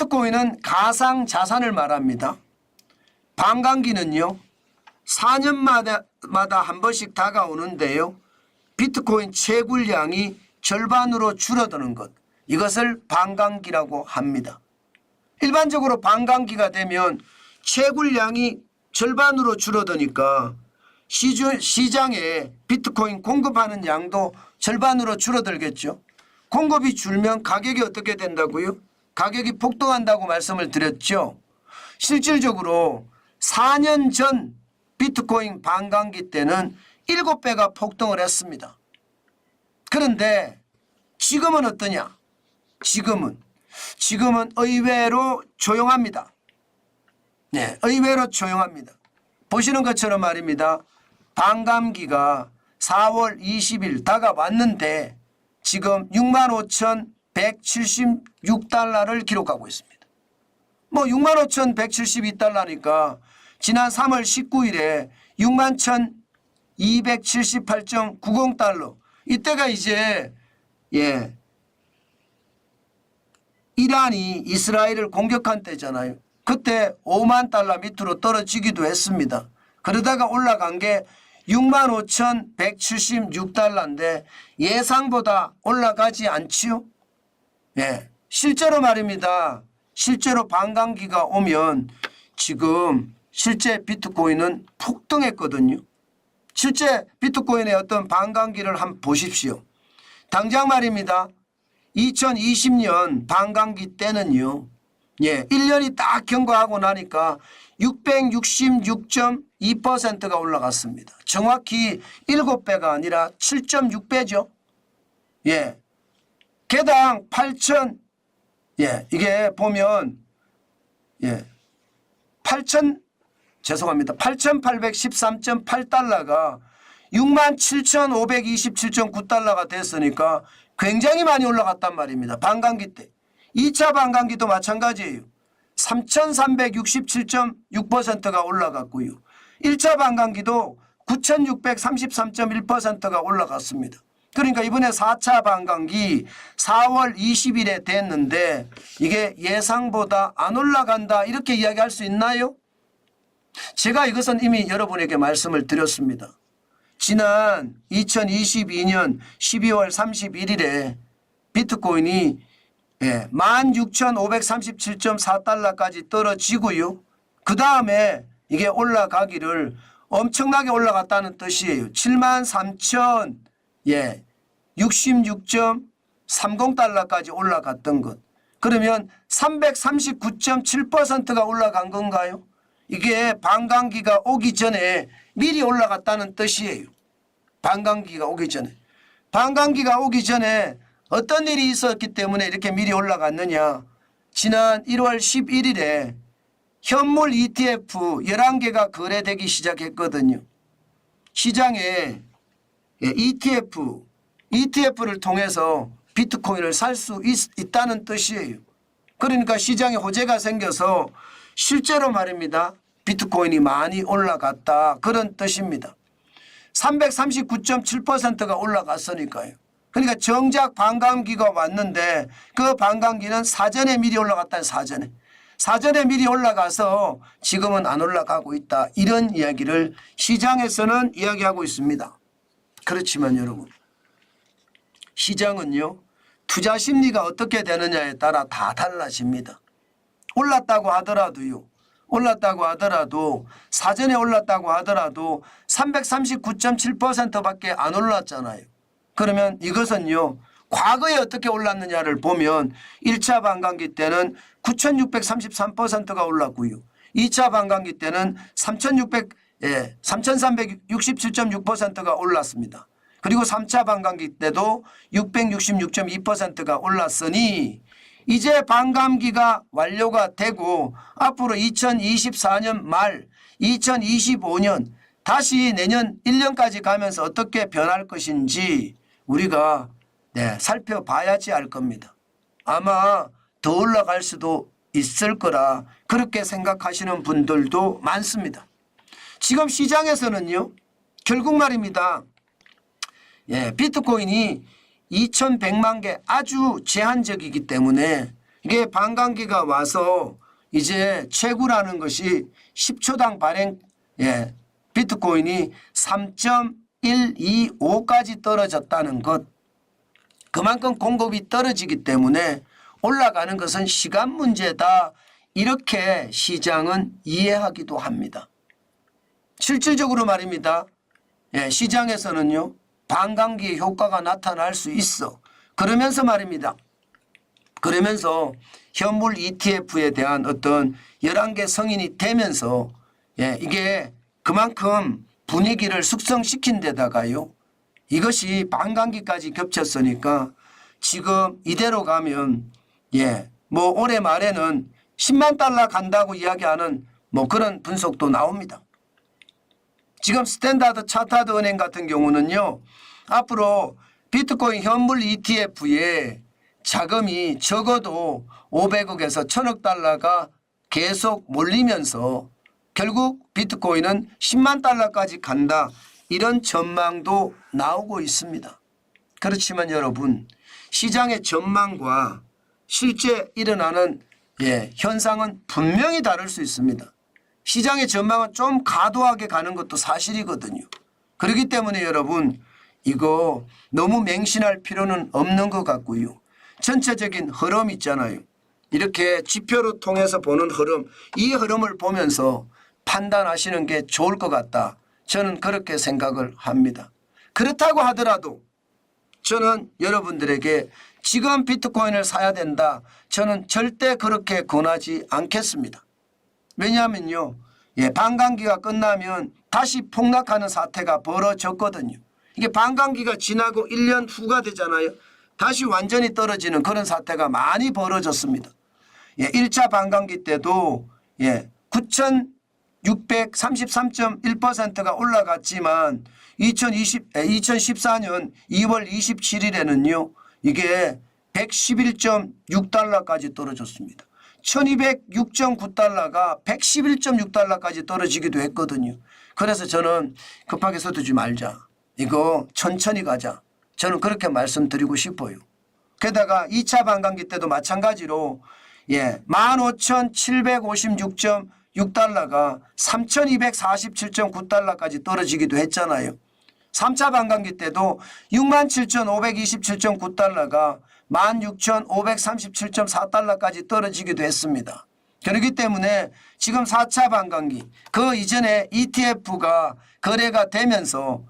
비트코인은 가상 자산을 말합니다. 반감기는요 4년마다 한 번씩 다가오는데요. 비트코인 채굴량이 절반으로 줄어드는 것, 이것을 반감기라고 합니다. 일반적으로 반감기가 되면 채굴량이 절반으로 줄어드니까 시장에 비트코인 공급하는 양도 절반으로 줄어들겠죠. 공급이 줄면 가격이 어떻게 된다고요? 가격이 폭등한다고 말씀을 드렸죠. 실질적으로 4년 전 비트코인 반감기 때는 7배가 폭등을 했습니다. 그런데 지금은 어떠냐? 지금은 의외로 조용합니다. 네, 의외로 조용합니다. 보시는 것처럼 말입니다. 반감기가 4월 20일 다가왔는데 지금 65,176달러를 기록하고 있습니다. 뭐 65,172달러니까 지난 3월 19일에 61,278.90달러, 이때가 이제 이란이 이스라엘을 공격한 때잖아요. 그때 5만 달러 밑으로 떨어지기도 했습니다. 그러다가 올라간 게 65,176달러인데 예상보다 올라가지 않지요? 예, 실제로 말입니다. 실제로 반감기가 오면 지금 실제 비트코인은 폭등했거든요. 실제 비트코인의 어떤 반감기를 한번 보십시오. 당장 말입니다. 2020년 반감기 때는요. 1년이 딱 경과하고 나니까 666.2%가 올라갔습니다. 정확히 7배가 아니라 7.6배죠. 개당 8천, 이게 보면 8,813.8달러가 67,527.9달러가 됐으니까 굉장히 많이 올라갔단 말입니다. 반감기 때. 2차 반감기도 마찬가지예요. 3,367.6%가 올라갔고요. 1차 반감기도 9,633.1%가 올라갔습니다. 그러니까 이번에 4차 반감기 4월 20일에 됐는데 이게 예상보다 안 올라간다 이렇게 이야기할 수 있나요? 제가 이것은 이미 여러분에게 말씀을 드렸습니다. 지난 2022년 12월 31일에 비트코인이 16,537.4달러까지 떨어지고요. 그 다음에 이게 올라가기를 엄청나게 올라갔다는 뜻이에요. 73,066.30달러까지 올라갔던 것. 그러면 339.7%가 올라간 건가요? 이게 반감기가 오기 전에 미리 올라갔다는 뜻이에요. 반감기가 오기 전에. 반감기가 오기 전에 어떤 일이 있었기 때문에 이렇게 미리 올라갔느냐. 지난 1월 11일에 현물 ETF 11개가 거래되기 시작했거든요. 시장에 ETF를 통해서 비트코인을 살 수 있다는 뜻이에요. 그러니까 시장에 호재가 생겨서 실제로 말입니다. 비트코인이 많이 올라갔다 그런 뜻입니다. 339.7%가 올라갔으니까요. 그러니까 정작 반감기가 왔는데 그 반감기는 사전에 미리 올라갔다. 사전에 미리 올라가서 지금은 안 올라가고 있다. 이런 이야기를 시장에서는 이야기하고 있습니다. 그렇지만 여러분, 시장은요. 투자 심리가 어떻게 되느냐에 따라 다 달라집니다. 올랐다고 하더라도 사전에 올랐다고 하더라도 339.7%밖에 안 올랐잖아요. 그러면 이것은요. 과거에 어떻게 올랐느냐를 보면 1차 반감기 때는 9,633%가 올랐고요. 2차 반감기 때는 3,367.6%가 올랐습니다. 그리고 3차 반감기 때도 666.2%가 올랐으니 이제 반감기가 완료가 되고 앞으로 2024년 말 2025년 다시 내년 1년까지 가면서 어떻게 변할 것인지 우리가 살펴봐야지 알 겁니다. 아마 더 올라갈 수도 있을 거라 그렇게 생각하시는 분들도 많습니다. 지금 시장에서는요. 결국 말입니다. 비트코인이 2,100만 개 아주 제한적이기 때문에 이게 반감기가 와서 이제 최고라는 것이 10초당 발행 비트코인이 3.125까지 떨어졌다는 것. 그만큼 공급이 떨어지기 때문에 올라가는 것은 시간 문제다. 이렇게 시장은 이해하기도 합니다. 실질적으로 말입니다. 시장에서는요. 반감기의 효과가 나타날 수 있어. 그러면서 말입니다. 그러면서 현물 ETF에 대한 어떤 11개 성인이 되면서 이게 그만큼 분위기를 숙성시킨 데다가요. 이것이 반감기까지 겹쳤으니까 지금 이대로 가면 뭐 올해 말에는 10만 달러 간다고 이야기하는 뭐 그런 분석도 나옵니다. 지금 스탠다드 차타드 은행 같은 경우는요. 앞으로 비트코인 현물 ETF에 자금이 적어도 500억에서 1000억 달러가 계속 몰리면서 결국 비트코인은 10만 달러까지 간다. 이런 전망도 나오고 있습니다. 그렇지만 여러분 시장의 전망과 실제 일어나는 현상은 분명히 다를 수 있습니다. 시장의 전망은 좀 과도하게 가는 것도 사실이거든요. 그렇기 때문에 여러분 이거 너무 맹신할 필요는 없는 것 같고요. 전체적인 흐름 있잖아요. 이렇게 지표로 통해서 보는 흐름, 이 흐름을 보면서 판단하시는 게 좋을 것 같다. 저는 그렇게 생각을 합니다. 그렇다고 하더라도 저는 여러분들에게 지금 비트코인을 사야 된다. 저는 절대 그렇게 권하지 않겠습니다. 왜냐하면요. 반감기가 끝나면 다시 폭락하는 사태가 벌어졌거든요. 이게 반감기가 지나고 1년 후가 되잖아요. 다시 완전히 떨어지는 그런 사태가 많이 벌어졌습니다. 1차 반감기 때도 9,633.1%가 올라갔지만 2014년 2월 27일에는요. 이게 111.6달러까지 떨어졌습니다. 1206.9달러가 111.6달러까지 떨어지기도 했거든요. 그래서 저는 급하게 서두지 말자. 이거 천천히 가자. 저는 그렇게 말씀드리고 싶어요. 게다가 2차 반감기 때도 마찬가지로 15,756.6달러가 3,247.9달러까지 떨어지기도 했잖아요. 3차 반감기 때도 67,527.9달러가 16,537.4달러까지 떨어지기도 했습니다. 그렇기 때문에 지금 4차 반감기 그 이전에 ETF가 거래가 되면서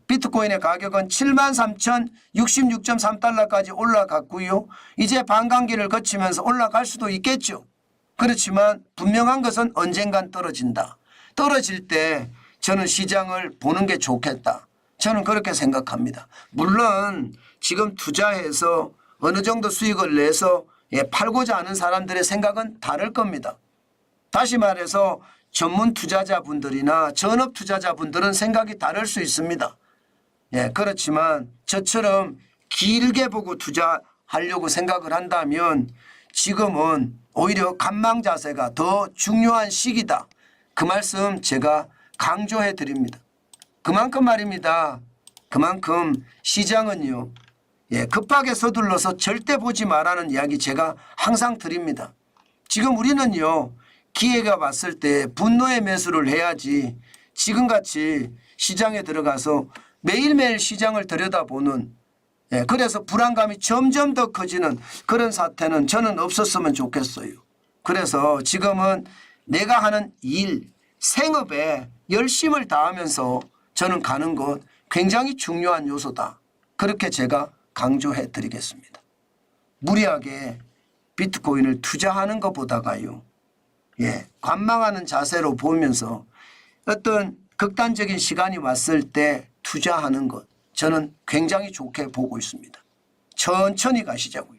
비트코인의 가격은 73,066.3달러까지 올라갔고요. 이제 반감기를 거치면서 올라갈 수도 있겠죠. 그렇지만 분명한 것은 언젠간 떨어진다. 떨어질 때 저는 시장을 보는 게 좋겠다. 저는 그렇게 생각합니다. 물론 지금 투자해서 어느 정도 수익을 내서 팔고자 하는 사람들의 생각은 다를 겁니다. 다시 말해서 전문 투자자분들이나 전업 투자자분들은 생각이 다를 수 있습니다. 그렇지만 저처럼 길게 보고 투자하려고 생각을 한다면 지금은 오히려 관망 자세가 더 중요한 시기다. 그 말씀 제가 강조해 드립니다. 그만큼 말입니다. 그만큼 시장은요. 급하게 서둘러서 절대 보지 말라는 이야기 제가 항상 드립니다. 지금 우리는요. 기회가 왔을 때 분노의 매수를 해야지 지금같이 시장에 들어가서 매일매일 시장을 들여다보는 그래서 불안감이 점점 더 커지는 그런 사태는 저는 없었으면 좋겠어요. 그래서 지금은 내가 하는 일, 생업에 열심을 다하면서 저는 가는 것 굉장히 중요한 요소다. 그렇게 제가 강조해 드리겠습니다. 무리하게 비트코인을 투자하는 것보다가요. 관망하는 자세로 보면서 어떤 극단적인 시간이 왔을 때 투자하는 것 저는 굉장히 좋게 보고 있습니다. 천천히 가시자고요.